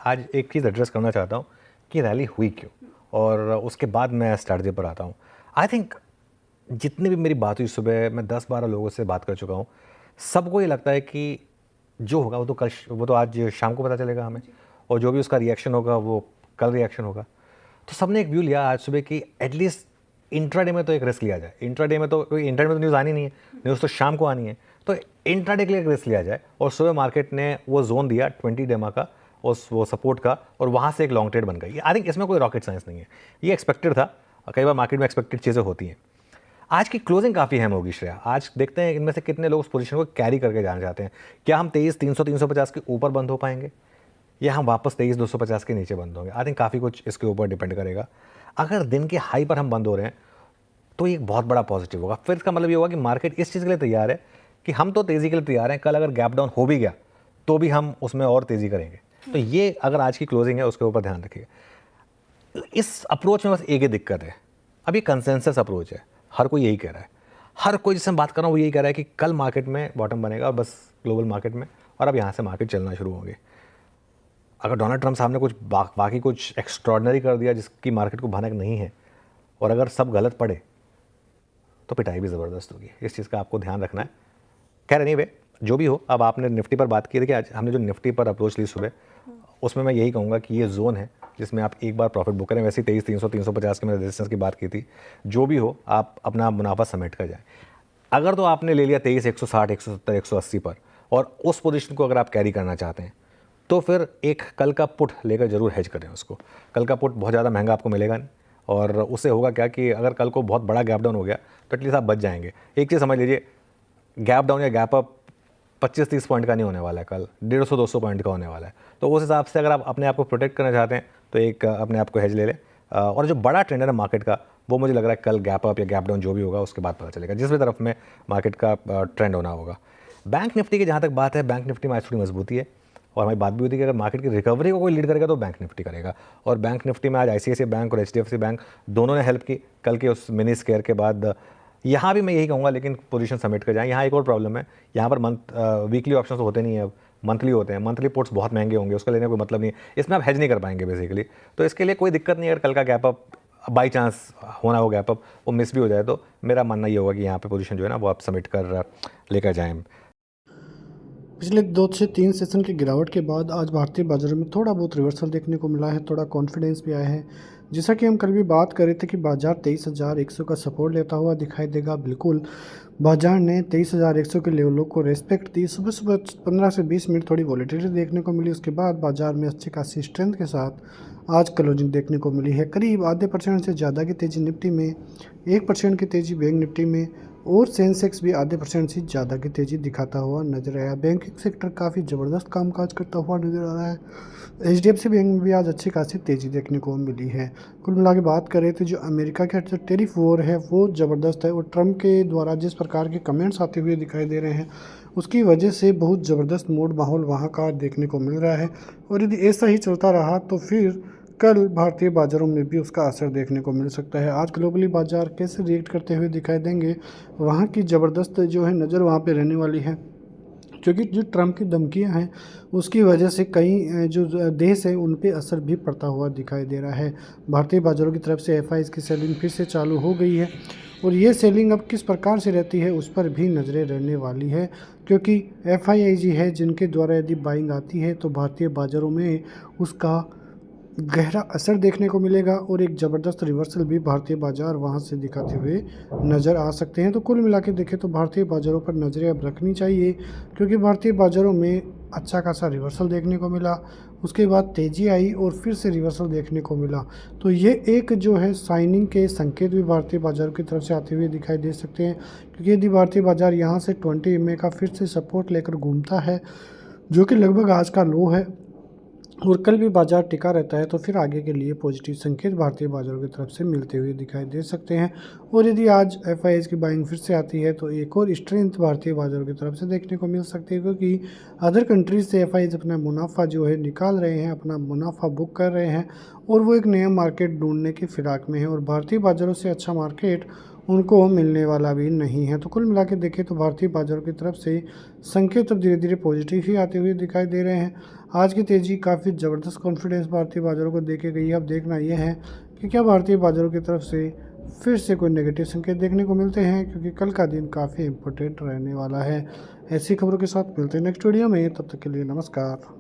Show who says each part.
Speaker 1: आज एक चीज़ एड्रेस करना चाहता हूँ कि रैली हुई क्यों, और उसके बाद मैं स्ट्रैटेजी पर आता हूँ। आई थिंक जितनी भी मेरी बात हुई सुबह, मैं 10-12 लोगों से बात कर चुका हूँ, सबको ये लगता है कि जो होगा वो तो आज शाम को पता चलेगा हमें, और जो भी उसका रिएक्शन होगा वो कल रिएक्शन होगा। तो सबने एक व्यू लिया आज सुबह कि एटलीस्ट इंट्राडे में तो एक रिस्क लिया जाए। इंट्राडे में तो कोई इंट्राडे में तो न्यूज़ आनी नहीं है, न्यूज़ तो शाम को आनी है, तो इंट्राडे के लिए एक रिस्क लिया जाए। और सुबह मार्केट ने वो जोन दिया 20 डेमा का, उस वो सपोर्ट का, और वहाँ से एक लॉन्ग ट्रेड बन गई। आई थिंक इसमें कोई रॉकेट साइंस नहीं है, ये एक्सपेक्टेड था। कई बार मार्केट में एक्सपेक्टेड चीज़ें होती हैं। आज की क्लोजिंग काफ़ी अहम होगी श्रेया। आज देखते हैं इनमें से कितने लोग उस पोजीशन को कैरी करके जाना चाहते हैं। क्या हम 23,300-350 के ऊपर बंद हो पाएंगे, या हम वापस 23,250 के नीचे बंद होंगे? आई थिंक काफ़ी कुछ इसके ऊपर डिपेंड करेगा। अगर दिन के हाई पर हम बंद हो रहे हैं तो ये एक बहुत बड़ा पॉजिटिव होगा। फिर इसका मतलब ये होगा कि मार्केट इस चीज़ के लिए तैयार है कि हम तो तेज़ी के लिए तैयार हैं, कल अगर गैप डाउन हो भी गया तो भी हम उसमें और तेज़ी करेंगे। तो ये अगर आज की क्लोजिंग है उसके ऊपर ध्यान रखिएगा। इस अप्रोच में बस एक ही दिक्कत है, अब ये कंसेंसस अप्रोच है, हर कोई यही कह रहा है। हर कोई जिससे मैं बात कर रहा हूँ वो यही कह रहा है कि कल मार्केट में बॉटम बनेगा, और बस ग्लोबल मार्केट में, और अब यहाँ से मार्केट चलना शुरू होंगे। अगर डोनाल्ड ट्रंप साहब ने कुछ बाकी कुछ एक्स्ट्रॉर्डनरी कर दिया जिसकी मार्केट को भनक नहीं है, और अगर सब गलत पड़े तो पिटाई भी ज़बरदस्त होगी। इस चीज़ का आपको ध्यान रखना है। खैर एनीवे, जो भी हो, अब आपने निफ्टी पर बात की थी कि आज हमने जो निफ्टी पर अप्रोच ली सुबह, उसमें मैं यही कहूँगा कि ये जोन है जिसमें आप एक बार प्रॉफिट बुक करें। वैसे 23,300-350 के मैंने रेजिस्टेंस की बात की थी। जो भी हो, आप अपना मुनाफा समेट कर जाएं। अगर तो आपने ले लिया 23,160, 170, 180 पर, और उस पोजीशन को अगर आप कैरी करना चाहते हैं, तो फिर एक कल का पुट लेकर जरूर हेज करें उसको। कल का पुट बहुत ज़्यादा महंगा आपको मिलेगा नहीं, और उससे होगा क्या कि अगर कल को बहुत बड़ा गैप डाउन हो गया तो एटलीस्ट आप बच जाएंगे। एक चीज़ समझ लीजिए, गैप डाउन या गैप अप 25-30 पॉइंट का नहीं होने वाला है, कल 150-200 पॉइंट का होने वाला है। तो उस हिसाब से अगर आप अपने आप को प्रोटेक्ट करना चाहते हैं तो एक अपने आप को हेज ले लें। और जो बड़ा ट्रेंड है ना मार्केट का, वो मुझे लग रहा है कल गैप अप या गैप डाउन जो भी होगा उसके बाद पता चलेगा, जिस भी तरफ में मार्केट का ट्रेंड होना होगा। बैंक निफ्टी की जहाँ तक बात है, बैंक निफ्टी में आज थोड़ी मजबूती है, और हमारी बात भी होती है कि अगर मार्केट की रिकवरी को कोई लीड करेगा तो बैंक निफ्टी करेगा। और बैंक निफ्टी में आज आईसीआईसीआई बैंक और एचडीएफसी बैंक दोनों ने हेल्प की कल के उस मिनी स्केयर के बाद। यहाँ भी मैं यही कहूँगा, लेकिन पोजीशन समेट कर जाएं। यहाँ एक और प्रॉब्लम है, यहाँ पर वीकली ऑप्शन तो होते नहीं है, अब मंथली होते हैं। मंथली पोर्ट्स बहुत महंगे होंगे, उसका लेने का कोई मतलब नहीं है, इसमें आप हेज नहीं कर पाएंगे बेसिकली। तो इसके लिए कोई दिक्कत नहीं है, अगर कल का गैप अप बाई चांस होना हो, गैप अप वो मिस भी हो जाए, तो मेरा मानना ये होगा कि यहाँ पे पोजीशन जो है ना वो आप समेट कर लेकर जाएँ।
Speaker 2: पिछले 2 से 3 सेशन की गिरावट के बाद आज भारतीय बाजारों में थोड़ा बहुत रिवर्सल देखने को मिला है, थोड़ा कॉन्फिडेंस भी आया है। जैसा कि हम कल भी बात कर रहे थे कि बाजार 23,100 का सपोर्ट लेता हुआ दिखाई देगा। बिल्कुल बाजार ने 23,100 के लेवलों को रेस्पेक्ट दी। सुबह सुबह 15 से 20 मिनट थोड़ी वॉलेटिलिटी देखने को मिली, उसके बाद बाजार में अच्छी खासी स्ट्रेंथ के साथ आज क्लोजिंग देखने को मिली है। करीब आधे % से ज़्यादा की तेज़ी निफ्टी में, 1% की तेज़ी बैंक निफ्टी में, और सेंसेक्स भी आधे % से ज़्यादा की तेज़ी दिखाता हुआ नजर आया। बैंकिंग सेक्टर काफ़ी ज़बरदस्त कामकाज करता हुआ नजर आ रहा है। एचडीएफसी बैंक में भी आज अच्छी खासी तेज़ी देखने को मिली है। कुल मिला के बात करें तो जो अमेरिका का जो टेरिफ वॉर है वो ज़बरदस्त है, और ट्रंप के द्वारा जिस प्रकार के कमेंट्स आते हुए दिखाई दे रहे हैं उसकी वजह से बहुत ज़बरदस्त मूड माहौल वहाँ का देखने को मिल रहा है। और यदि ऐसा ही चलता रहा तो फिर कल भारतीय बाज़ारों में भी उसका असर देखने को मिल सकता है। आज ग्लोबली बाज़ार कैसे रिएक्ट करते हुए दिखाई देंगे, वहाँ की ज़बरदस्त जो है नज़र वहाँ पे रहने वाली है, क्योंकि जो ट्रंप की धमकियां हैं उसकी वजह से कई जो देश है उन पे असर भी पड़ता हुआ दिखाई दे रहा है। भारतीय बाज़ारों की तरफ से एफआईआईज़ की सेलिंग फिर से चालू हो गई है, और ये सेलिंग अब किस प्रकार से रहती है उस पर भी नज़रें रहने वाली है, क्योंकि एफआईआईज़ है जिनके द्वारा यदि बाइंग आती है तो भारतीय बाज़ारों में उसका गहरा असर देखने को मिलेगा, और एक ज़बरदस्त रिवर्सल भी भारतीय बाज़ार वहां से दिखाते हुए नज़र आ सकते हैं। तो कुल मिला के देखें तो भारतीय बाज़ारों पर नज़रें अब रखनी चाहिए, क्योंकि भारतीय बाज़ारों में अच्छा खासा रिवर्सल देखने को मिला, उसके बाद तेज़ी आई और फिर से रिवर्सल देखने को मिला। तो ये एक जो है साइनिंग के संकेत भी भारतीय बाज़ारों की तरफ से आते हुए दिखाई दे सकते हैं, क्योंकि यदि भारतीय बाज़ार यहाँ से 20 EMA का फिर से सपोर्ट लेकर घूमता है, जो कि लगभग आज का लो है, और कल भी बाजार टिका रहता है, तो फिर आगे के लिए पॉजिटिव संकेत भारतीय बाजारों की तरफ से मिलते हुए दिखाई दे सकते हैं। और यदि आज एफआईआईज़ की बाइंग फिर से आती है तो एक और स्ट्रेंथ भारतीय बाजारों की तरफ से देखने को मिल सकती है, क्योंकि अदर कंट्रीज से एफआईआईज़ अपना मुनाफा जो है निकाल रहे हैं, अपना मुनाफा बुक कर रहे हैं, और वो एक नया मार्केट ढूंढने की फिराक में है। और भारतीय बाजारों से अच्छा मार्केट उनको मिलने वाला भी नहीं है। तो कुल मिला के देखें तो भारतीय बाज़ारों की तरफ से संकेत अब धीरे धीरे पॉजिटिव ही आते हुए दिखाई दे रहे हैं। आज की तेज़ी काफ़ी ज़बरदस्त कॉन्फिडेंस भारतीय बाज़ारों को देके गई है। अब देखना यह है कि क्या भारतीय बाज़ारों की तरफ से फिर से कोई नेगेटिव संकेत देखने को मिलते हैं, क्योंकि कल का दिन काफ़ी इंपॉर्टेंट रहने वाला है। ऐसी खबरों के साथ मिलते हैं नेक्स्ट वीडियो में, तब तक के लिए नमस्कार।